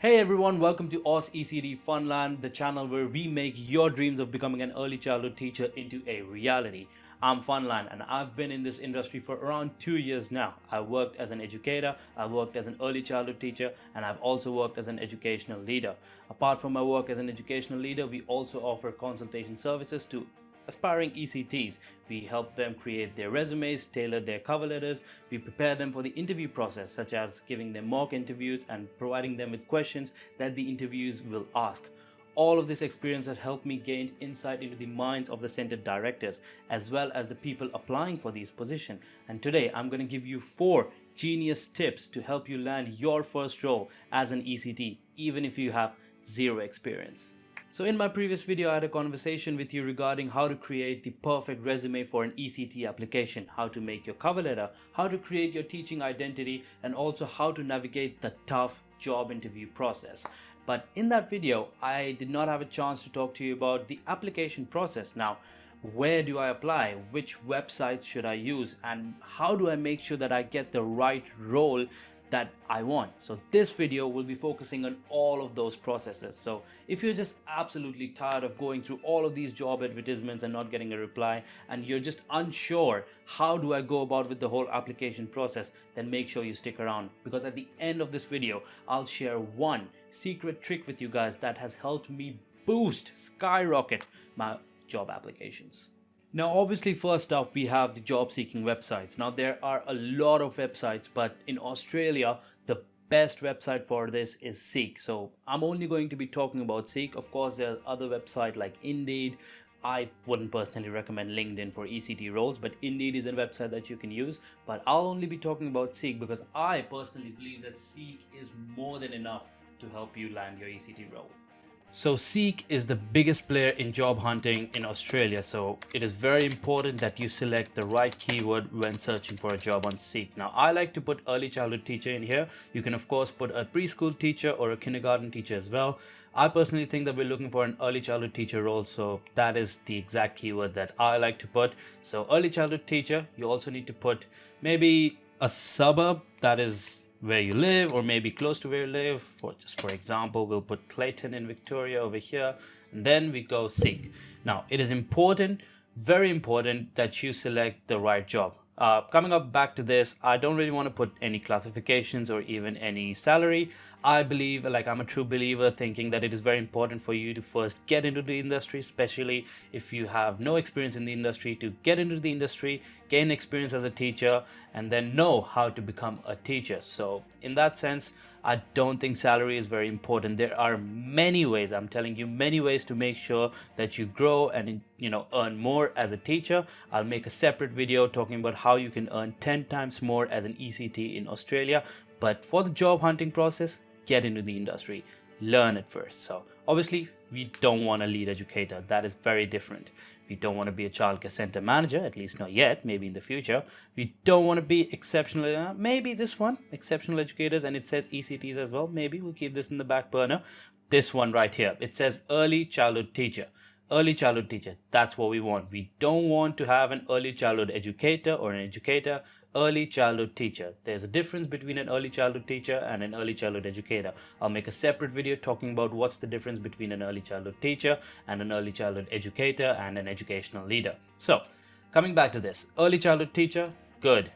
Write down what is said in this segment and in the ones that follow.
Hey everyone, welcome to Oz ECT Funland, the channel where we make your dreams of becoming an early childhood teacher into a reality. I'm Funland and I've been in this industry for around 2 years now. I worked as an educator, I've worked as an early childhood teacher, and I've also worked as an educational leader. Apart from my work as an educational leader, we also offer consultation services to aspiring ECTs. We help them create their resumes, tailor their cover letters, we prepare them for the interview process, such as giving them mock interviews and providing them with questions that the interviews will ask. All of this experience has helped me gain insight into the minds of the center directors as well as the people applying for these positions. And today I'm going to give you 4 genius tips to help you land your first role as an ECT, even if you have zero experience. So in my previous video, I had a conversation with you regarding how to create the perfect resume for an ECT application, how to make your cover letter, how to create your teaching identity, and also how to navigate the tough job interview process. But in that video, I did not have a chance to talk to you about the application process. Now, where do I apply? Which websites should I use? And how do I make sure that I get the right role that I want? So this video will be focusing on all of those processes. So if you're just absolutely tired of going through all of these job advertisements and not getting a reply, and you're just unsure how do I go about with the whole application process, then make sure you stick around, because at the end of this video I'll share one secret trick with you guys that has helped me skyrocket my job applications. Now obviously, first up we have the job seeking websites. Now there are a lot of websites, but in Australia the best website for this is Seek. So I'm only going to be talking about Seek. Of course there are other websites like Indeed. I wouldn't personally recommend LinkedIn for ECT roles, but Indeed is a website that you can use. But I'll only be talking about Seek because I personally believe that Seek is more than enough to help you land your ECT role. So Seek is the biggest player in job hunting in Australia, so it is very important that you select the right keyword when searching for a job on Seek. Now I like to put early childhood teacher in here. You can of course put a preschool teacher or a kindergarten teacher as well. I personally think that we're looking for an early childhood teacher role, so that is the exact keyword that I like to put. So early childhood teacher, you also need to put maybe a suburb that is where you live, or maybe close to where you live. For example, we'll put Clayton in Victoria over here, and then we go Seek. Now it is important, very important, that you select the right job. Coming up back to this, I don't really want to put any classifications or even any salary. I believe, like I'm a true believer, thinking that it is very important for you to first get into the industry, especially if you have no experience in the industry, to get into the industry, gain experience as a teacher, and then know how to become a teacher. So in that sense, I don't think salary is very important. There are many ways, I'm telling you, many ways to make sure that you grow and earn more as a teacher. I'll make a separate video talking about how you can earn 10 times more as an ECT in Australia. But for the job hunting process, get into the industry, learn it first. So obviously we don't want a lead educator. That is very different. We don't want to be a childcare center manager, at least not yet, maybe in the future. We don't want to be exceptional, maybe this one, exceptional educators, and it says ECTs as well. Maybe we'll keep this in the back burner. This one right here, it says early childhood teacher. Early childhood teacher, that's what we want. We don't want to have an early childhood educator or an educator. Early childhood teacher. There's a difference between an early childhood teacher and an early childhood educator. I'll make a separate video talking about what's the difference between an early childhood teacher and an early childhood educator and an educational leader. So coming back to this, early childhood teacher, good.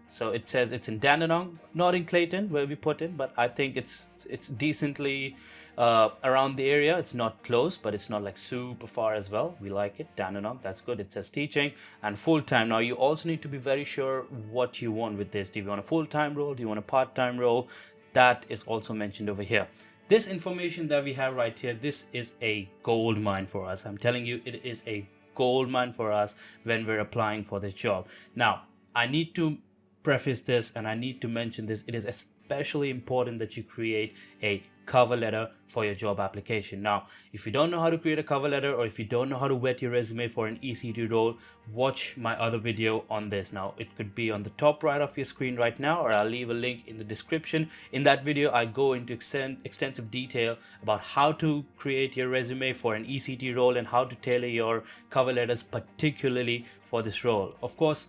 So it says it's in Dandenong, not in Clayton where we put in, but I think it's decently around the area. It's not close, but it's not like super far as well. We like it. Dandenong, that's good. It says teaching and full-time. Now you also need to be very sure what you want with this. Do you want a full-time role? Do you want a part-time role? That is also mentioned over here. This information that we have right here, this is a gold mine for us. I'm telling you, it is a gold mine for us when we're applying for this job. Now, I need to preface this and I need to mention this. It is especially important that you create a cover letter for your job application. Now, if you don't know how to create a cover letter, or if you don't know how to vet your resume for an ECT role, watch my other video on this. Now, it could be on the top right of your screen right now, or I'll leave a link in the description. In that video, I go into extensive detail about how to create your resume for an ECT role and how to tailor your cover letters particularly for this role. Of course,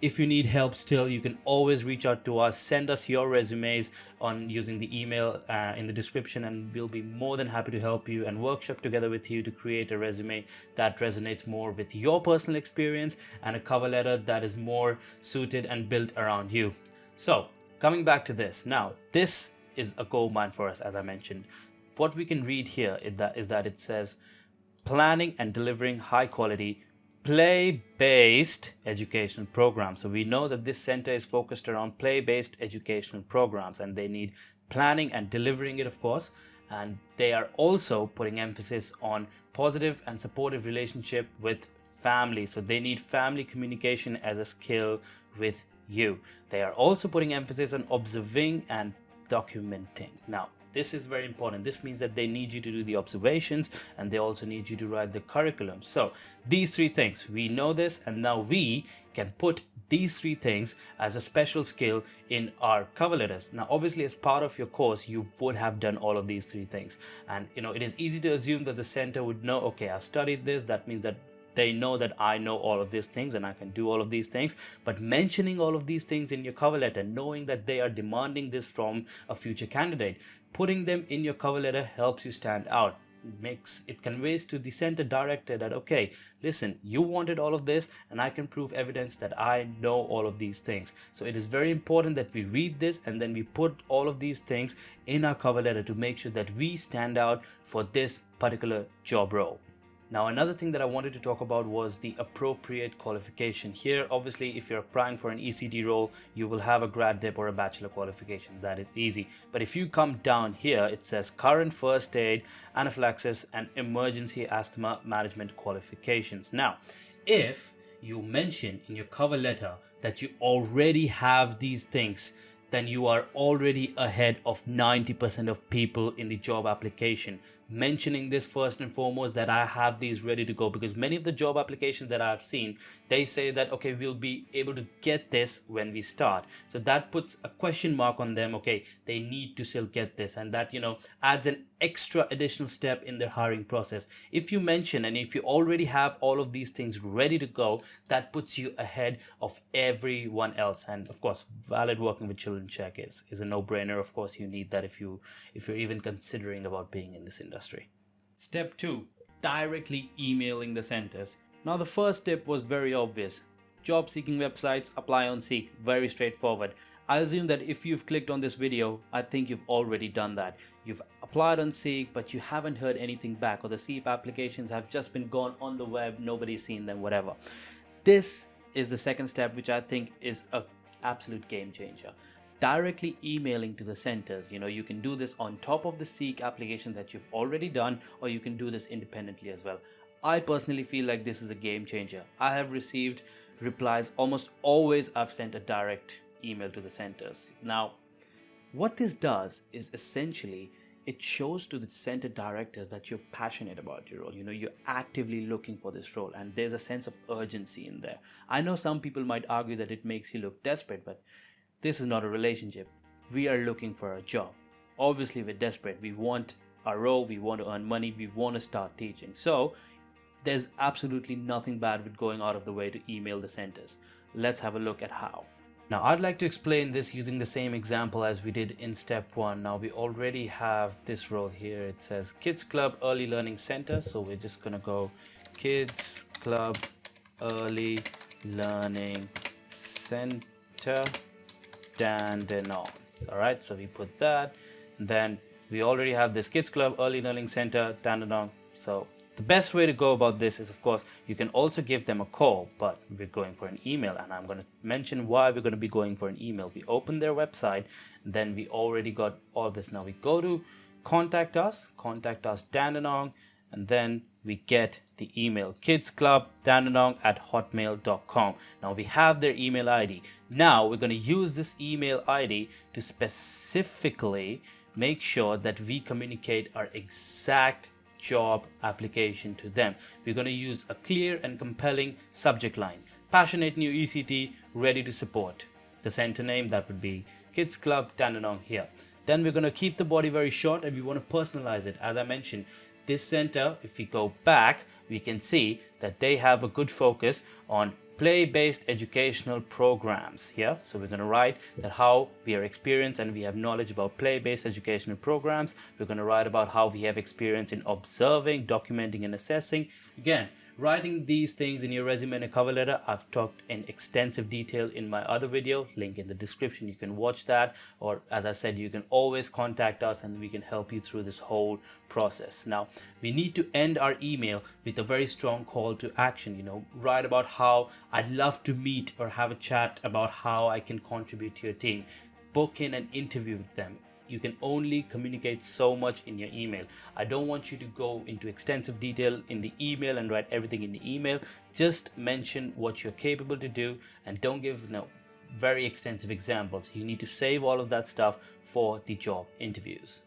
If you need help still, you can always reach out to us. Send us your resumes on using the email in the description, and we'll be more than happy to help you and workshop together with you to create a resume that resonates more with your personal experience and a cover letter that is more suited and built around you. So coming back to this, now this is a gold mine for us. As I mentioned, what we can read here is that it says planning and delivering high quality play-based educational programs. So we know that this center is focused around play-based educational programs, and they need planning and delivering it, of course, and they are also putting emphasis on positive and supportive relationship with family. So they need family communication as a skill with you. They are also putting emphasis on observing and documenting. Now this is very important. This means that they need you to do the observations, and they also need you to write the curriculum. So these three things, we know this, and now we can put these three things as a special skill in our cover letters. Now obviously, as part of your course, you would have done all of these three things, and it is easy to assume that the center would know, okay, I've studied this. That means that they know that I know all of these things and I can do all of these things. But mentioning all of these things in your cover letter, knowing that they are demanding this from a future candidate, putting them in your cover letter helps you stand out. It conveys to the center director that, okay, listen, you wanted all of this, and I can prove evidence that I know all of these things. So it is very important that we read this and then we put all of these things in our cover letter to make sure that we stand out for this particular job role. Now another thing that I wanted to talk about was the appropriate qualification. Here obviously, if you're applying for an ECT role, you will have a grad dip or a bachelor qualification. That is easy. But if you come down here, it says current first aid, anaphylaxis and emergency asthma management qualifications. Now if you mention in your cover letter that you already have these things, then you are already ahead of 90% of people in the job application. Mentioning this first and foremost, that I have these ready to go, because many of the job applications that I've seen, they say that, okay, we'll be able to get this when we start. So that puts a question mark on them. Okay, they need to still get this, and that adds an extra additional step in their hiring process. If you mention and if you already have all of these things ready to go, that puts you ahead of everyone else. And of course, valid working with children check is a no-brainer. Of course, you need that if you're even considering about being in this industry. Step 2, directly emailing the centers. Now the first step was very obvious. Job seeking websites, apply on Seek, very straightforward. I assume that if you've clicked on this video, I think you've already done that. You've applied on Seek, but you haven't heard anything back, or the Seek applications have just been gone on the web, nobody's seen them, whatever. This is the second step, which I think is an absolute game changer. Directly emailing to the centers. You can do this on top of the Seek application that you've already done, or you can do this independently as well. I personally feel like this is a game changer. I have received replies almost always. I've sent a direct email to the centers. Now, what this does is essentially it shows to the center directors that you're passionate about your role. You're actively looking for this role, and there's a sense of urgency in there. I know some people might argue that it makes you look desperate, but this is not a relationship. We are looking for a job. Obviously, we're desperate. We want our role, we want to earn money, we want to start teaching. So there's absolutely nothing bad with going out of the way to email the centers. Let's have a look at how. Now I'd like to explain this using the same example as we did in step 1. Now we already have this role here. It says Kids Club Early Learning Center. So we're just going to go Kids Club Early Learning Center, Dandenong. Alright, so we put that, and then we already have this Kids Club Early Learning Center, Dandenong. So the best way to go about this is, of course, you can also give them a call, but we're going for an email, and I'm going to mention why we're going to be going for an email. We open their website, then we already got all this. Now we go to contact us Dandenong, and then we get the email kidsclubdandenong@hotmail.com. Now we have their email ID. Now we're going to use this email ID to specifically make sure that we communicate our exact job application to them. We're going to use a clear and compelling subject line. Passionate new ECT, ready to support. The center name, that would be Kids Club Dandenong here. Then we're going to keep the body very short, and we want to personalize it. As I mentioned, this center, if we go back, we can see that they have a good focus on play-based educational programs. Yeah, so we're going to write that how we are experienced and we have knowledge about play-based educational programs. We're going to write about how we have experience in observing, documenting, and assessing. Again, writing these things in your resume and a cover letter, I've talked in extensive detail in my other video, link in the description. You can watch that, or as I said, you can always contact us and we can help you through this whole process. Now, we need to end our email with a very strong call to action. Write about how I'd love to meet or have a chat about how I can contribute to your team. Book in an interview with them. You can only communicate so much in your email. I don't want you to go into extensive detail in the email and write everything in the email. Just mention what you're capable to do and don't give very extensive examples. You need to save all of that stuff for the job interviews.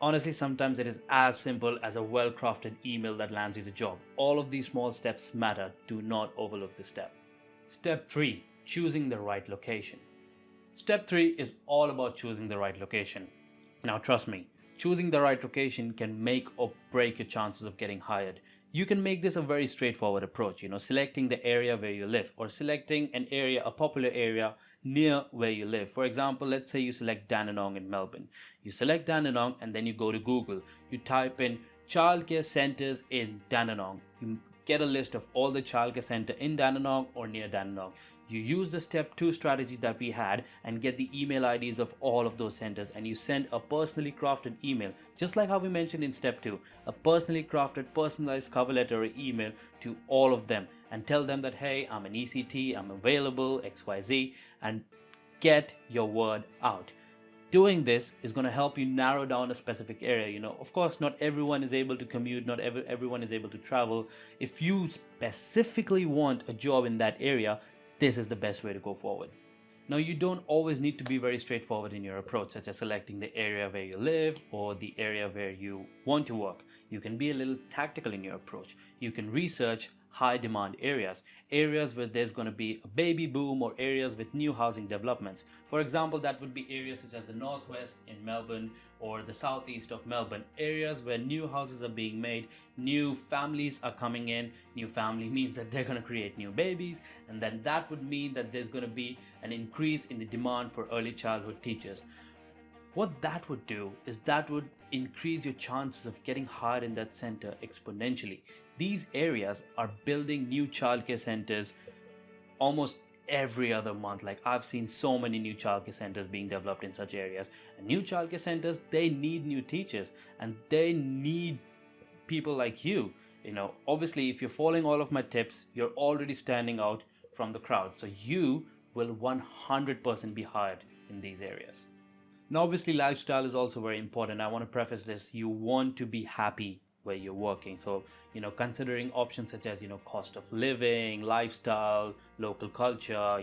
Honestly, sometimes it is as simple as a well-crafted email that lands you the job. All of these small steps matter. Do not overlook this step. Step 3. Choosing the right location. Step 3 is all about choosing the right location. Now trust me, choosing the right location can make or break your chances of getting hired. You can make this a very straightforward approach, selecting the area where you live or selecting an area, a popular area near where you live. For example, let's say you select Dandenong in Melbourne. You select Dandenong and then you go to Google. You type in childcare centers in Dandenong. You get a list of all the childcare center in Dandenong or near Dandenong. You use the step 2 strategy that we had and get the email IDs of all of those centers, and you send a personally crafted email, just like how we mentioned in step 2, a personally crafted personalized cover letter or email to all of them and tell them that, hey, I'm an ECT, I'm available, XYZ, and get your word out. Doing this is going to help you narrow down a specific area. Of course, not everyone is able to commute, not everyone is able to travel. If you specifically want a job in that area, this is the best way to go forward. Now, you don't always need to be very straightforward in your approach, such as selecting the area where you live or the area where you want to work. You can be a little tactical in your approach. You can research high demand areas where there's going to be a baby boom, or areas with new housing developments. For example, that would be areas such as the northwest in Melbourne or the southeast of Melbourne, areas where new houses are being made, new families are coming in. New family means that they're going to create new babies, and then that would mean that there's going to be an increase in the demand for early childhood teachers. What that would do is that would increase your chances of getting hired in that center exponentially. These areas are building new childcare centers almost every other month. Like, I've seen so many new childcare centers being developed in such areas. And new childcare centers, they need new teachers and they need people like you. Obviously, if you're following all of my tips, you're already standing out from the crowd. So you will 100% be hired in these areas. Now, obviously, lifestyle is also very important. I want to preface this. You want to be happy where you're working. So, considering options such as, cost of living, lifestyle, local culture,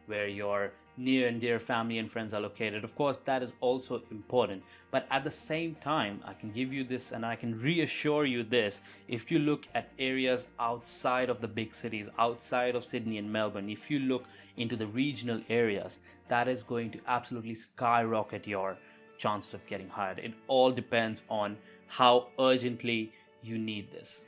where your near and dear family and friends are located. Of course, that is also important. But at the same time, I can give you this and I can reassure you this. If you look at areas outside of the big cities, outside of Sydney and Melbourne, if you look into the regional areas, that is going to absolutely skyrocket your chances of getting hired. It all depends on how urgently you need this.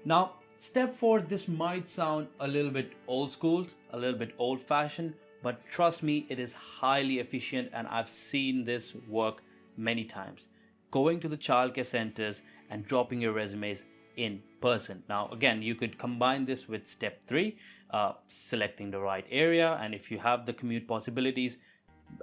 Now, step 4, this might sound a little bit old school, a little bit old fashioned, but trust me, it is highly efficient and I've seen this work many times. Going to the childcare centers and dropping your resumes in person. Now, again, you could combine this with step 3, selecting the right area, and if you have the commute possibilities,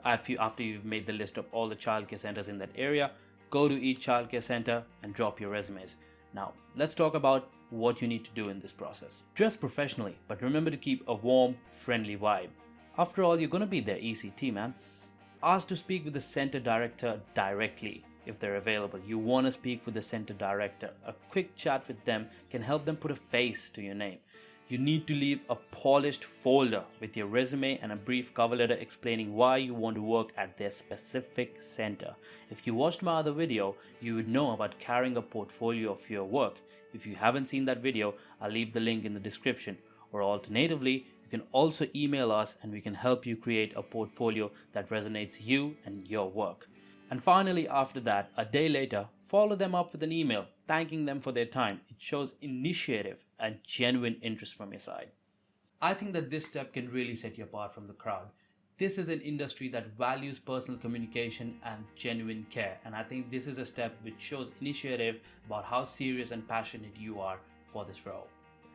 after you've made the list of all the childcare centers in that area, go to each childcare center and drop your resumes. Now, let's talk about what you need to do in this process. Dress professionally, but remember to keep a warm, friendly vibe. After all, you're going to be their ECT, man. Ask to speak with the center director directly if they're available. You want to speak with the center director. A quick chat with them can help them put a face to your name. You need to leave a polished folder with your resume and a brief cover letter explaining why you want to work at their specific center. If you watched my other video, you would know about carrying a portfolio of your work. If you haven't seen that video, I'll leave the link in the description. Or alternatively, you can also email us and we can help you create a portfolio that resonates you and your work. And finally, after that, a day later, follow them up with an email thanking them for their time. It shows initiative and genuine interest from your side. I think that this step can really set you apart from the crowd. This is an industry that values personal communication and genuine care, and I think this is a step which shows initiative about how serious and passionate you are for this role.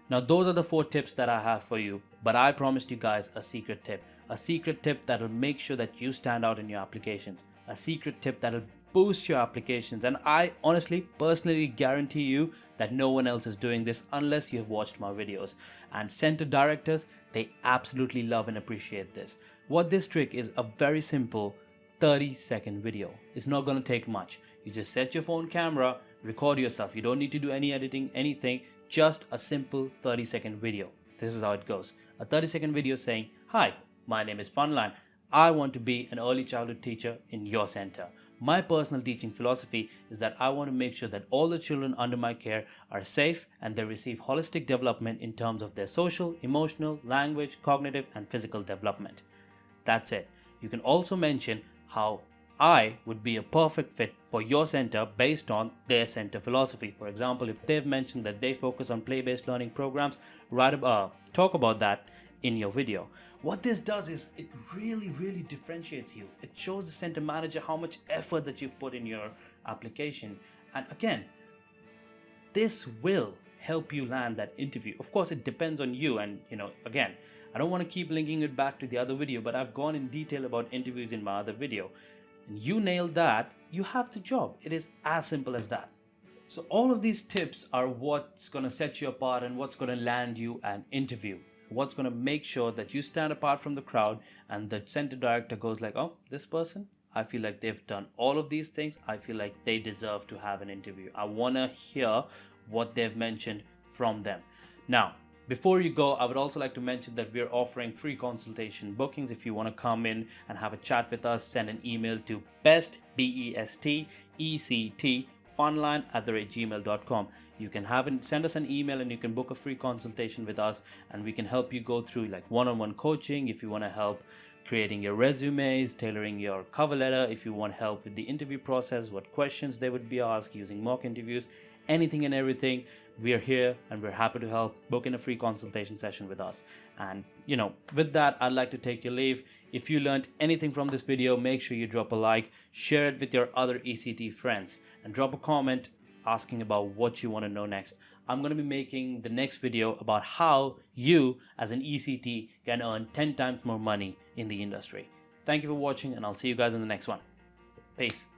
Now, those are the 4 tips that I have for you, but I promised you guys a secret tip. A secret tip that will make sure that you stand out in your applications. A secret tip that will boost your applications. And I honestly, personally guarantee you that no one else is doing this unless you have watched my videos. And center directors, they absolutely love and appreciate this. What this trick is a very simple 30-second video. It's not going to take much. You just set your phone camera, record yourself. You don't need to do any editing, anything, just a simple 30-second video. This is how it goes. A 30-second video saying, "Hi, my name is Funline. I want to be an early childhood teacher in your center. My personal teaching philosophy is that I want to make sure that all the children under my care are safe and they receive holistic development in terms of their social, emotional, language, cognitive, and physical development." That's it. You can also mention how I would be a perfect fit for your center based on their center philosophy. For example, if they've mentioned that they focus on play-based learning programs, talk about that in your video. What this does is it really differentiates you. It shows the center manager how much effort that you've put in your application. And again, this will help you land that interview. Of course, it depends on you. And again, I don't want to keep linking it back to the other video, but I've gone in detail about interviews in my other video. And you nailed that, you have the job. It is as simple as that. So all of these tips are what's going to set you apart and what's going to land you an interview. What's going to make sure that you stand apart from the crowd and the center director goes like, "Oh, this person, I feel like they've done all of these things. I feel like they deserve to have an interview. I want to hear what they've mentioned from them." Now, before you go, I would also like to mention that we're offering free consultation bookings. If you want to come in and have a chat with us, send an email to bestfunline@gmail.com. You can send us an email and you can book a free consultation with us, and we can help you go through like one-on-one coaching if you want to help creating your resumes, tailoring your cover letter, if you want help with the interview process, what questions they would be asked, using mock interviews, anything and everything. We are here and we're happy to help. Book in a free consultation session with us. And with that, I'd like to take your leave. If you learned anything from this video, make sure you drop a like, share it with your other ECT friends, and drop a comment asking about what you want to know next. I'm going to be making the next video about how you as an ECT can earn 10 times more money in the industry. Thank you for watching, and I'll see you guys in the next one. Peace.